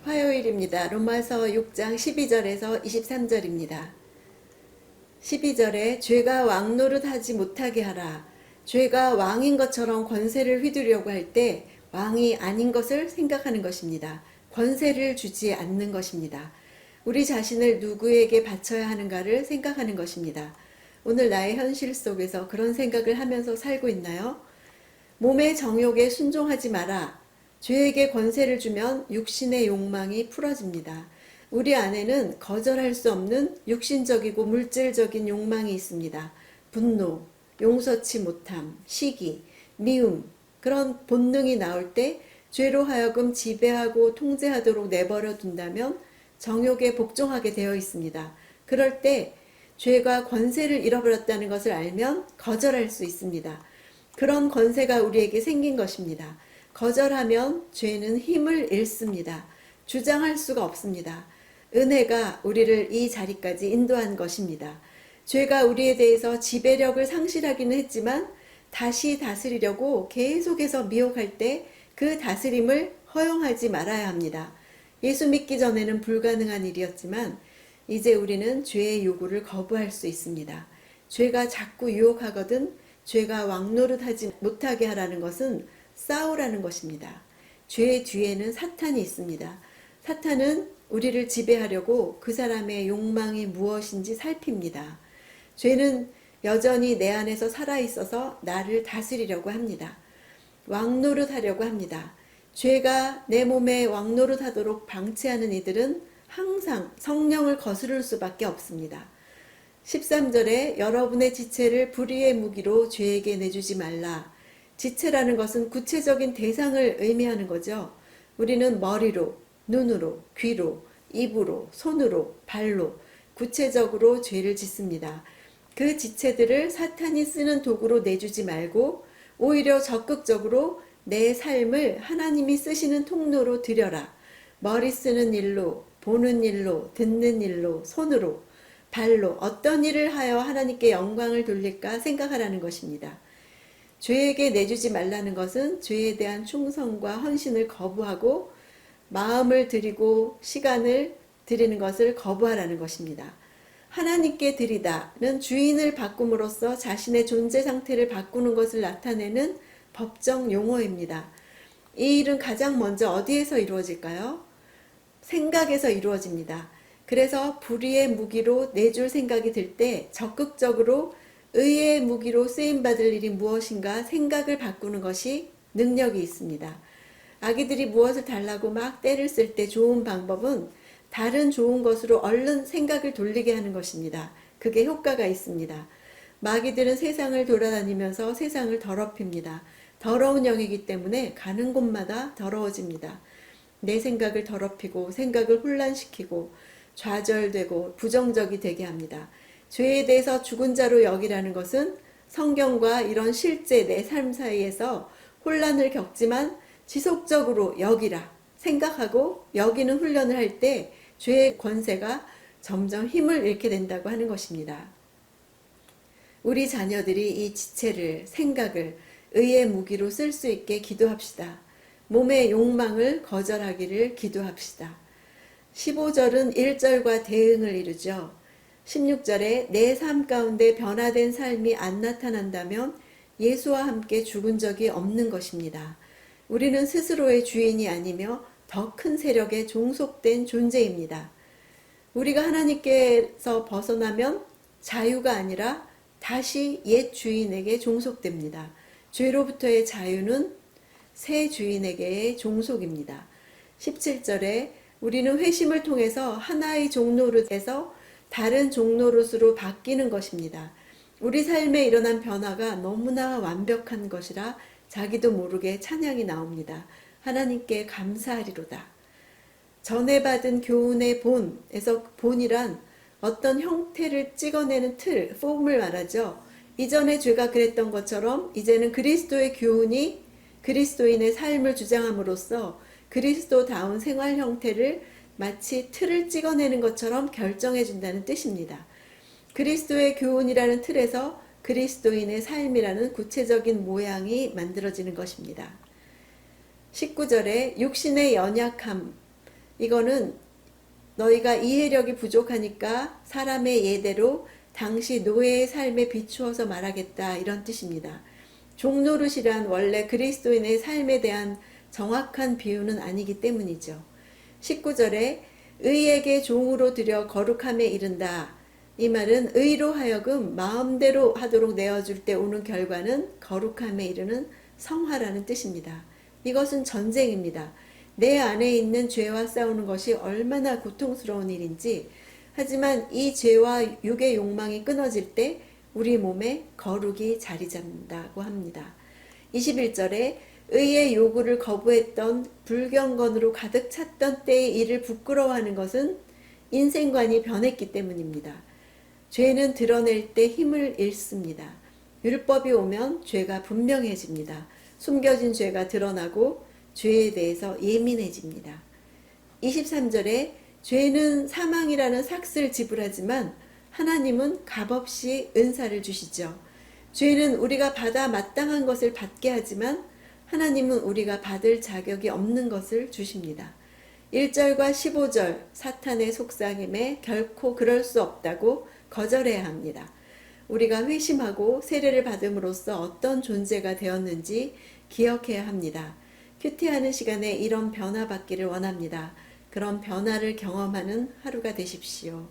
화요일입니다. 로마서 6장 12절에서 23절입니다. 12절에 죄가 왕노릇 하지 못하게 하라. 죄가 왕인 것처럼 권세를 휘두르려고 할 때 왕이 아닌 것을 생각하는 것입니다. 권세를 주지 않는 것입니다. 우리 자신을 누구에게 바쳐야 하는가를 생각하는 것입니다. 오늘 나의 현실 속에서 그런 생각을 하면서 살고 있나요? 몸의 정욕에 순종하지 마라. 죄에게 권세를 주면 육신의 욕망이 풀어집니다. 우리 안에는 거절할 수 없는 육신적이고 물질적인 욕망이 있습니다. 분노, 용서치 못함, 시기, 미움, 그런 본능이 나올 때 죄로 하여금 지배하고 통제하도록 내버려 둔다면 정욕에 복종하게 되어 있습니다. 그럴 때 죄가 권세를 잃어버렸다는 것을 알면 거절할 수 있습니다. 그런 권세가 우리에게 생긴 것입니다. 거절하면 죄는 힘을 잃습니다. 주장할 수가 없습니다. 은혜가 우리를 이 자리까지 인도한 것입니다. 죄가 우리에 대해서 지배력을 상실하기는 했지만 다시 다스리려고 계속해서 미혹할 때 그 다스림을 허용하지 말아야 합니다. 예수 믿기 전에는 불가능한 일이었지만 이제 우리는 죄의 요구를 거부할 수 있습니다. 죄가 자꾸 유혹하거든 죄가 왕노릇하지 못하게 하라는 것은 싸우라는 것입니다. 죄의 뒤에는 사탄이 있습니다. 사탄은 우리를 지배하려고 그 사람의 욕망이 무엇인지 살핍니다. 죄는 여전히 내 안에서 살아있어서 나를 다스리려고 합니다. 왕노릇하려고 합니다. 죄가 내 몸에 왕노릇하도록 방치하는 이들은 항상 성령을 거스를 수밖에 없습니다. 13절에 여러분의 지체를 불의의 무기로 죄에게 내주지 말라. 지체라는 것은 구체적인 대상을 의미하는 거죠. 우리는 머리로, 눈으로, 귀로, 입으로, 손으로, 발로 구체적으로 죄를 짓습니다. 그 지체들을 사탄이 쓰는 도구로 내주지 말고 오히려 적극적으로 내 삶을 하나님이 쓰시는 통로로 들여라. 머리 쓰는 일로, 보는 일로, 듣는 일로, 손으로, 발로 어떤 일을 하여 하나님께 영광을 돌릴까 생각하라는 것입니다. 죄에게 내주지 말라는 것은 죄에 대한 충성과 헌신을 거부하고 마음을 드리고 시간을 드리는 것을 거부하라는 것입니다. 하나님께 드리다는 주인을 바꿈으로써 자신의 존재 상태를 바꾸는 것을 나타내는 법정 용어입니다. 이 일은 가장 먼저 어디에서 이루어질까요? 생각에서 이루어집니다. 그래서 불의의 무기로 내줄 생각이 들 때 적극적으로 의의 무기로 쓰임받을 일이 무엇인가 생각을 바꾸는 것이 능력이 있습니다. 아기들이 무엇을 달라고 막 때를 쓸 때 좋은 방법은 다른 좋은 것으로 얼른 생각을 돌리게 하는 것입니다. 그게 효과가 있습니다. 마귀들은 세상을 돌아다니면서 세상을 더럽힙니다. 더러운 영이기 때문에 가는 곳마다 더러워집니다. 내 생각을 더럽히고 생각을 혼란시키고 좌절되고 부정적이 되게 합니다. 죄에 대해서 죽은 자로 여기라는 것은 성경과 이런 실제 내 삶 사이에서 혼란을 겪지만 지속적으로 여기라 생각하고 여기는 훈련을 할 때 죄의 권세가 점점 힘을 잃게 된다고 하는 것입니다. 우리 자녀들이 이 지체를 생각을 의의 무기로 쓸 수 있게 기도합시다. 몸의 욕망을 거절하기를 기도합시다. 15절은 1절과 대응을 이루죠. 16절에 내 삶 가운데 변화된 삶이 안 나타난다면 예수와 함께 죽은 적이 없는 것입니다. 우리는 스스로의 주인이 아니며 더 큰 세력에 종속된 존재입니다. 우리가 하나님께서 벗어나면 자유가 아니라 다시 옛 주인에게 종속됩니다. 죄로부터의 자유는 새 주인에게의 종속입니다. 17절에 우리는 회심을 통해서 하나의 종노릇에서 다른 종노릇으로 바뀌는 것입니다. 우리 삶에 일어난 변화가 너무나 완벽한 것이라 자기도 모르게 찬양이 나옵니다. 하나님께 감사하리로다. 전에 받은 교훈의 본에서 본이란 어떤 형태를 찍어내는 틀, 폼을 말하죠. 이전에 죄가 그랬던 것처럼 이제는 그리스도의 교훈이 그리스도인의 삶을 주장함으로써 그리스도다운 생활 형태를 마치 틀을 찍어내는 것처럼 결정해 준다는 뜻입니다. 그리스도의 교훈이라는 틀에서 그리스도인의 삶이라는 구체적인 모양이 만들어지는 것입니다. 19절에 육신의 연약함, 이거는 너희가 이해력이 부족하니까 사람의 예대로 당시 노예의 삶에 비추어서 말하겠다, 이런 뜻입니다. 종노릇이란 원래 그리스도인의 삶에 대한 정확한 비유는 아니기 때문이죠. 19절에 의에게 종으로 들여 거룩함에 이른다. 이 말은 의로 하여금 마음대로 하도록 내어줄 때 오는 결과는 거룩함에 이르는 성화라는 뜻입니다. 이것은 전쟁입니다. 내 안에 있는 죄와 싸우는 것이 얼마나 고통스러운 일인지, 하지만 이 죄와 육의 욕망이 끊어질 때 우리 몸에 거룩이 자리 잡는다고 합니다. 21절에 의의 요구를 거부했던 불경건으로 가득 찼던 때의 일을 부끄러워하는 것은 인생관이 변했기 때문입니다. 죄는 드러낼 때 힘을 잃습니다. 율법이 오면 죄가 분명해집니다. 숨겨진 죄가 드러나고 죄에 대해서 예민해집니다. 23절에 죄는 사망이라는 삭스를 지불하지만 하나님은 값없이 은사를 주시죠. 죄는 우리가 받아 마땅한 것을 받게 하지만 하나님은 우리가 받을 자격이 없는 것을 주십니다. 1절과 15절 사탄의 속삭임에 결코 그럴 수 없다고 거절해야 합니다. 우리가 회심하고 세례를 받음으로써 어떤 존재가 되었는지 기억해야 합니다. 큐티하는 시간에 이런 변화받기를 원합니다. 그런 변화를 경험하는 하루가 되십시오.